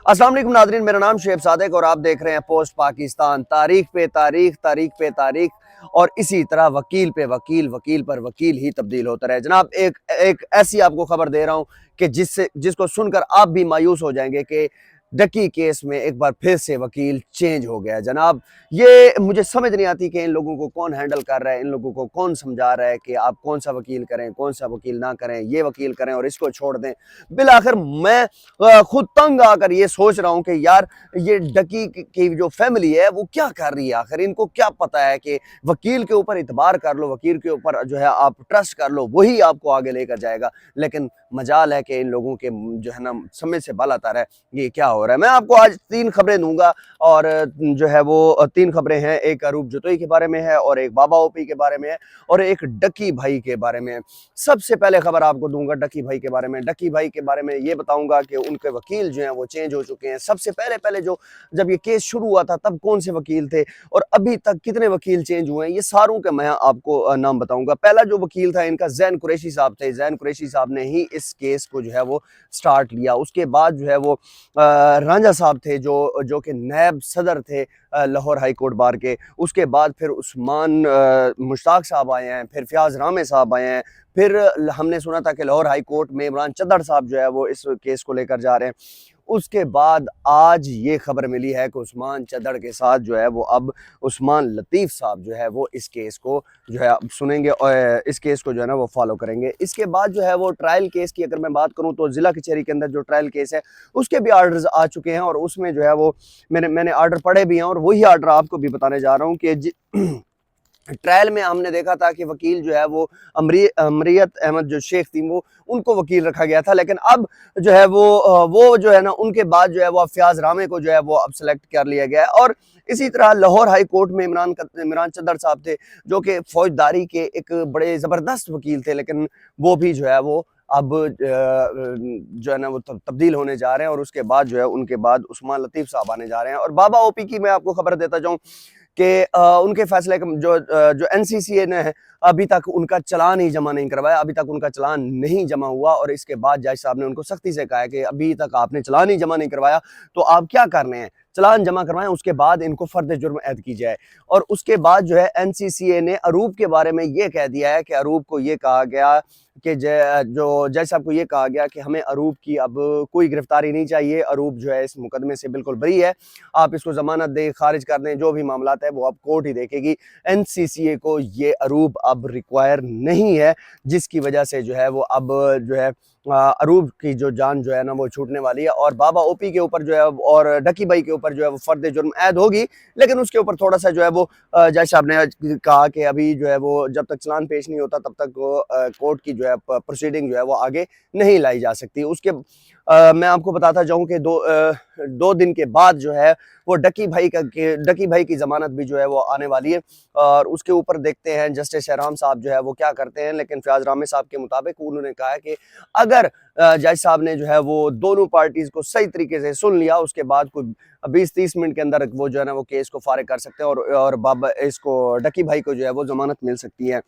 अस्सलाम वालेकुम नादरीन, मेरा नाम शुएब सादिक और आप देख रहे हैं पोस्ट पाकिस्तान। तारीख पे तारीख, तारीख पे तारीख और इसी तरह वकील पे वकील, वकील पर वकील ही तब्दील होता रहे। जनाब एक एक ऐसी आपको खबर दे रहा हूँ कि जिसको सुनकर आप भी मायूस हो जाएंगे कि डकी केस में एक बार फिर से वकील चेंज हो गया। जनाब ये मुझे समझ नहीं आती कि इन लोगों को कौन हैंडल कर रहा है, इन लोगों को कौन समझा रहा है कि आप कौन सा वकील करें, कौन सा वकील ना करें, ये वकील करें और इसको छोड़ दें। बिलाखिर मैं खुद तंग आकर ये सोच रहा हूँ कि यार ये डकी की जो फैमिली है वो क्या कर रही है, आखिर इनको क्या पता है कि वकील के ऊपर इतबार कर लो, वकील के ऊपर जो है आप ट्रस्ट कर लो, वही आपको आगे लेकर जाएगा। लेकिन मजाल है कि इन लोगों के जो है ना समझ से बाला तर है ये क्या हो रहा है। मैं आपको आज 3 खबरें दूंगा और जो है वो 3 खबरें हैं। एक अरूप जतोई के बारे में है और एक बाबा ओपी के बारे में है और एक डकी भाई के बारे में है। सबसे पहले खबर आपको दूंगा डकी भाई के बारे में। डकी भाई के बारे में ये बताऊंगा कि उनके वकील जो हैं वो चेंज हो चुके हैं। सबसे पहले जो जब ये केस शुरू हुआ था तब कौन से वकील थे और अभी तक कितने वकील चेंज हुए हैं, ये सारों के मैं आपको नाम बताऊंगा। पहला जो वकील था इनका जैन कुरैशी साहब थे। जैन कुरैशी साहब ने ही इस केस को जो है वो स्टार्ट लिया। उसके बाद जो है वो रांझा साहब थे जो कि नायब सदर थे लाहौर हाई कोर्ट बार के। उसके बाद फिर उस्मान मुश्ताक साहब आए हैं, फिर फयाज रामे साहब आए हैं, फिर हमने सुना था कि लाहौर हाई कोर्ट में इमरान चद्दड़ साहब जो है वो इस केस को लेकर जा रहे हैं। उसके बाद आज ये खबर मिली है कि उस्मान चद्दड़ के साथ जो है वो अब उस्मान लतीफ़ साहब जो है वो इस केस को जो है अब सुनेंगे और इस केस को जो है ना वो फॉलो करेंगे। इसके बाद जो है वो ट्रायल केस की अगर मैं बात करूं तो ज़िला कचहरी के अंदर जो ट्रायल केस है उसके भी आर्डर्स आ चुके हैं और उसमें जो है वो मैंने आर्डर पढ़े भी हैं और वही आर्डर आपको भी बताने जा रहा हूँ कि ट्रायल में हमने देखा था कि वकील जो है वो अमरियत अहमद जो शेख थी वो उनको वकील रखा गया था। लेकिन अब जो है वो जो है ना उनके बाद जो है वो फयाज रामे को जो है वो अब सेलेक्ट कर लिया गया है। और इसी तरह लाहौर हाई कोर्ट में इमरान चद्दड़ साहब थे जो कि फौजदारी के एक बड़े ज़बरदस्त वकील थे, लेकिन वो भी जो है वो अब जो है ना वो तब्दील होने जा रहे हैं और उसके बाद जो है उनके बाद उस्मान लतीफ़ साहब आने जा रहे हैं। और बाबा ओपी की मैं आपको खबर देता जाऊं कि उनके फैसले जो एनसीसीए ने है अभी तक उनका चालान ही जमा नहीं करवाया, अभी तक उनका चालान नहीं जमा हुआ और इसके बाद जज साहब ने उनको सख्ती से कहा है कि अभी तक आपने चालान ही जमा नहीं करवाया तो आप क्या कर रहे हैं, चालान जमा करवाएं, उसके बाद इनको फर्द जुर्म ऐद की जाए। और उसके बाद जो है एनसीसीए ने अरूप के बारे में ये कह दिया है कि अरूप को ये कहा गया कि जो जज साहब को ये कहा गया कि हमें अरूप की अब कोई गिरफ्तारी नहीं चाहिए, अरूप जो है इस मुकदमे से बिल्कुल बरी है, आप इसको जमानत दें, खारिज कर दें, जो भी मामला है वो अब कोर्ट ही देखेगी। एनसीसीए को ये अरूप अब रिक्वायर नहीं है, जिसकी वजह से जो है वो अब जो है अरूप की जो जान जो है ना वो छूटने वाली है और बाबा ओपी के ऊपर जो है और डकी भाई के ऊपर जो है वो फर्द जुर्म ऐद होगी। लेकिन उसके ऊपर थोड़ा सा जो है वो जज साहब ने कहा कि अभी जो है वो जब तक चालान पेश नहीं होता तब तक कोर्ट की जो है प्रोसीडिंग जो है वो आगे नहीं लाई जा सकती। उसके मैं आपको बताता जाऊं कि 2 दिन के बाद जो है वो डकी भाई की जमानत भी जो है वो आने वाली है और उसके ऊपर देखते हैं जस्टिस शहराम साहब जो है वो क्या करते हैं। लेकिन फयाज रामे साहब के मुताबिक उन्होंने कहा है कि अगर जज साहब ने जो है वो दोनों पार्टीज को सही तरीके से सुन लिया उसके बाद कोई 20-30 मिनट के अंदर वो जो है ना वो केस को फारिग कर सकते हैं और बाबा इसको डकी भाई को जो है वो जमानत मिल सकती है।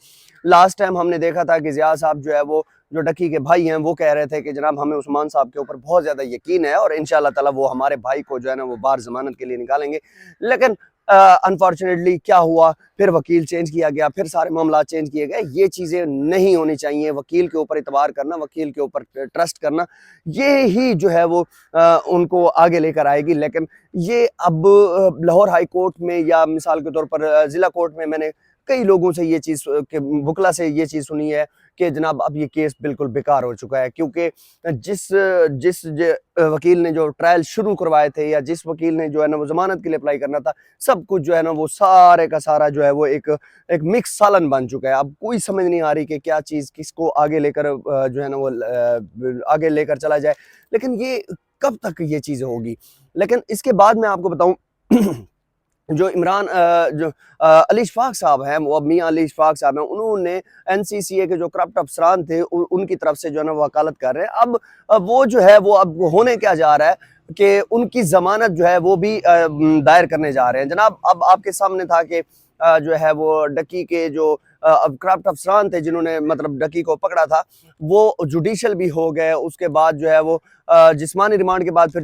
लास्ट टाइम हमने देखा था कि ज़िया साहब जो है वो जो डकी के भाई हैं वो कह रहे थे कि जनाब हमें उस्मान साहब के ऊपर बहुत ज़्यादा यकीन है और इंशाअल्लाह ताला वो हमारे भाई को जो है ना वो बाहर जमानत के लिए निकालेंगे। लेकिन अनफॉर्चुनेटली क्या हुआ, फिर वकील चेंज किया गया, फिर सारे मामला चेंज किए गए। ये चीज़ें नहीं होनी चाहिए। वकील के ऊपर इतबार करना, वकील के ऊपर ट्रस्ट करना, ये ही जो है वो उनको आगे लेकर आएगी। लेकिन ये अब लाहौर हाई कोर्ट में या मिसाल के तौर पर ज़िला कोर्ट में मैंने कई लोगों से ये चीज़ के बुकला से ये चीज़ सुनी है कि जनाब अब ये केस बिल्कुल बेकार हो चुका है, क्योंकि जिस जिस वकील ने जो ट्रायल शुरू करवाए थे या जिस वकील ने जो है ना वो जमानत के लिए अप्लाई करना था, सब कुछ जो है ना वो सारे का सारा जो है वो एक मिक्स सालन बन चुका है। अब कोई समझ नहीं आ रही कि क्या चीज़ किसको आगे लेकर जो है ना वो आगे लेकर चला जाए। लेकिन ये कब तक ये चीज़ें होगी। लेकिन इसके बाद मैं आपको बताऊं जो अली इशफाक साहब हैं, वो मियाँ अली इशफाक साहब हैं, उन्होंने एनसीसीए के जो करप्ट अफसरान थे उनकी तरफ से जो है ना वकालत कर रहे हैं। अब वो जो है वो अब होने क्या जा रहा है कि उनकी जमानत जो है वो भी दायर करने जा रहे हैं। जनाब अब आपके सामने था कि जो है वो डकी के जो करप्ट अफसरान थे जिन्होंने मतलब डकी को पकड़ा था, वो जुडिशल भी हो गए। उसके बाद जो है वो جسمانی ریمانڈ کے بعد پھر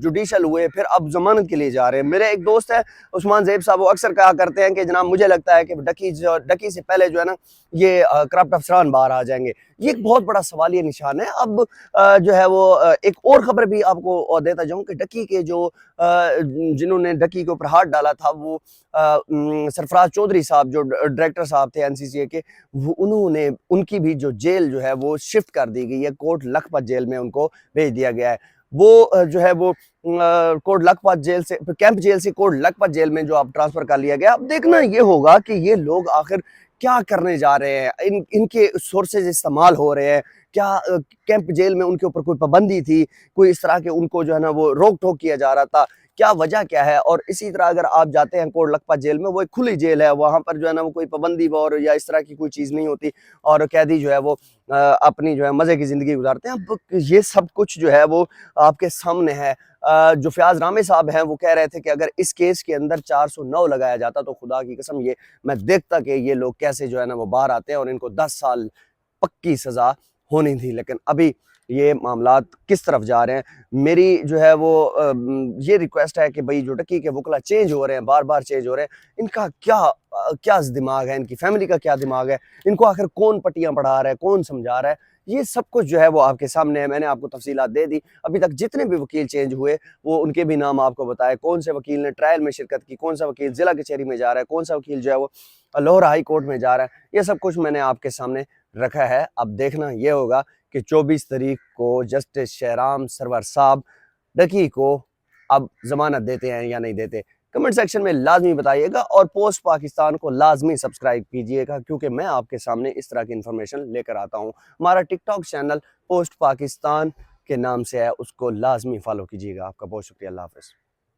جوڈیشل ہوئے، پھر اب ضمانت کے لیے جا رہے ہیں۔ میرے ایک دوست ہے عثمان زیب صاحب، وہ اکثر کہا کرتے ہیں کہ جناب مجھے لگتا ہے کہ ڈکی سے پہلے جو ہے نا یہ کرپٹ افسران باہر آ جائیں گے۔ یہ ایک بہت بڑا سوالیہ نشان ہے۔ اب جو ہے وہ ایک اور خبر بھی آپ کو دیتا جاؤں کہ ڈکی کے جو جنہوں نے ڈکی کے اوپر ہاتھ ڈالا تھا، وہ سرفراز چودھری صاحب جو ڈائریکٹر صاحب تھے این سی سی اے کے، انہوں نے ان کی بھی جو جیل جو ہے وہ شفٹ کر دی گئی ہے، کوٹ لکھپت جیل میں ان کو بھیج دیا گیا ہے۔ وہ جو ہے وہ کوٹ لکھپت جیل سے، کیمپ جیل سے کوٹ لکھپت جیل میں جو اب ٹرانسفر کر لیا گیا۔ اب دیکھنا یہ ہوگا کہ یہ لوگ آخر کیا کرنے جا رہے ہیں، ان کے سورسز استعمال ہو رہے ہیں کیا؟ کیمپ جیل میں ان کے اوپر کوئی پابندی تھی، کوئی اس طرح کے ان کو جو ہے نا وہ روک ٹوک کیا جا رہا تھا، کیا وجہ کیا ہے؟ اور اسی طرح اگر آپ جاتے ہیں کوٹ لکھپت جیل میں، وہ ایک کھلی جیل ہے، وہاں پر جو ہے نا وہ کوئی پابندی اور یا اس طرح کی کوئی چیز نہیں ہوتی، اور قیدی جو ہے وہ اپنی جو ہے مزے کی زندگی گزارتے ہیں۔ اب یہ سب کچھ جو ہے وہ آپ کے سامنے ہے۔ جو فیاض رامے صاحب ہیں وہ کہہ رہے تھے کہ اگر اس کیس کے اندر 409 لگایا جاتا تو خدا کی قسم یہ میں دیکھتا کہ یہ لوگ کیسے جو ہے نا وہ باہر آتے ہیں اور ان کو 10 سال پکی سزا ہونی تھی۔ لیکن ابھی یہ معاملات کس طرف جا رہے ہیں؟ میری جو ہے وہ یہ ریکویسٹ ہے کہ بھئی جو ڈکی کے وکلا چینج ہو رہے ہیں، بار بار چینج ہو رہے ہیں، ان کا کیا دماغ ہے، ان کی فیملی کا کیا دماغ ہے، ان کو آخر کون پٹیاں پڑھا رہا ہے، کون سمجھا رہا ہے؟ یہ سب کچھ جو ہے وہ آپ کے سامنے ہے۔ میں نے آپ کو تفصیلات دے دی۔ ابھی تک جتنے بھی وکیل چینج ہوئے وہ ان کے بھی نام آپ کو بتائے، کون سے وکیل نے ٹرائل میں شرکت کی، کون سا وکیل ضلع کچہری میں جا رہا ہے، کون سا وکیل جو ہے وہ لاہور ہائی کورٹ میں جا رہا ہے، یہ سب کچھ میں نے آپ کے سامنے رکھا ہے۔ اب دیکھنا یہ ہوگا کہ 24 تاریخ کو جسٹس شہرام سرور صاحب ڈکی کو اب ضمانت دیتے ہیں یا نہیں دیتے۔ کمنٹ سیکشن میں لازمی بتائیے گا، اور پوسٹ پاکستان کو لازمی سبسکرائب کیجئے گا، کیونکہ میں آپ کے سامنے اس طرح کی انفارمیشن لے کر آتا ہوں۔ ہمارا ٹک ٹاک چینل پوسٹ پاکستان کے نام سے ہے، اس کو لازمی فالو کیجئے گا۔ آپ کا بہت شکریہ، اللہ حافظ۔